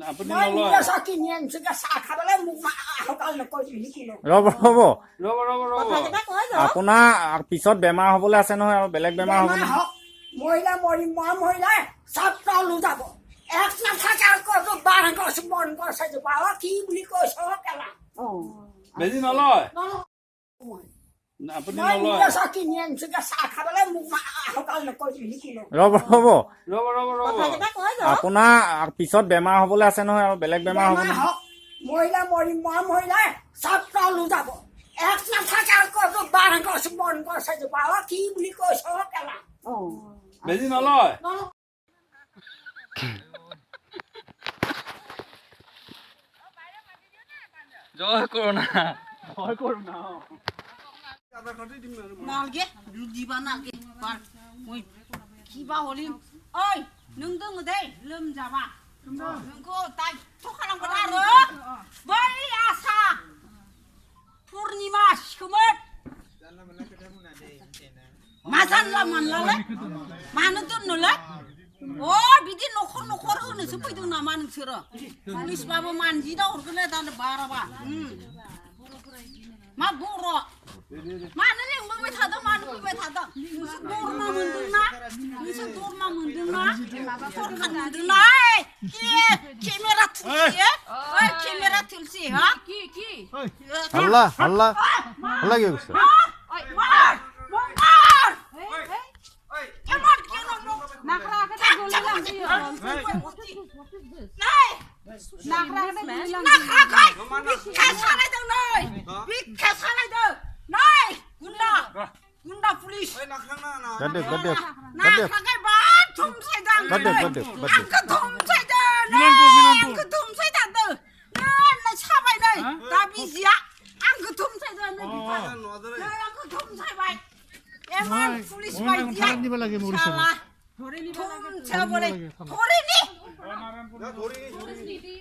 আপুনি মই নলয় নিজে চাহ কিনি আনিছো চাহ খাবলৈ মোক সকাল নকৰিবি কিলো ৰ'ব কথা আপোনাৰ পিছত বেমাৰ হ'বলৈ আছে নহয় আৰু বেলেগ বেমাৰ হ'ব নহয় মহিলা মৰিম মই মহিলা চব তলো যাব এক নাথাকে আকৌ বাৰ গছ বন গছ এজোপা কি বুলি কৈছ কেলা বেজি নলয় আপুনি মই নলয় নিজে চাহ কিনি আনিছো চাহ খাবলৈ মোক সকাল নকৰিবি কিলো ৰ'ব কথা আপোনাৰ পিছত বেমাৰ হ'বলৈ আছে নহয় আৰু বেলেগ বেমাৰ হ'ব নহয় মহিলা মৰিম মই মহিলা চব তলো যাব এক নাথাকে আকৌ বাৰ গছ বন গছ এজোপা কি বুলি কৈছ কেলা বেজি নলয় জয় কৰোনা नालगे रुदिबा नालगे बार ओइ किबा हलिम ओइ नों दङ दे लोमजाबा नोंखौ दायथ' खालामगोन आरो बै आसा पुर्निमा सिखोमोन मा जानला मानलालाय मानो दोननोलाय अ बिदि नखर नखर होनोसो फैदों नामा नोंसोरो पुलिसबाबो मानजिदा हरगोन दानो बाराबा मा बर' मानो लेंबोबाय थादों मानो फैबाय थादों नोंसोर दरमा मोनदोंना नोंसोर दरमा मोनदोंना सरखार मोनदोंना केमेरा थुलसि ओइ केमेरा थुलसि हा কি হাল্লা হাল্লা হাল্লা কি করছে কেমন কেন নাকরা আগে গলি লাগছি নাই নাকরা আগে গলি লাগছি খাসালাই দাও নাই খাসালাই দাও নাই গুন্ডা গুন্ডা পুলিশ গডে গডে নাকরা বা থুমসাই দাও গডে গডে গডে আঙ্ক থুমসাই দাও আঙ্ক থুমসাই দাও না সাবাই নাই दा बिजिया आंखौ थुमसाय दाও नै आंखौ थुमसाय बाय एमान पुलिस बायदिया দিব লাগে মরিছে শালা ধরে নিবা লাগে ধরে নি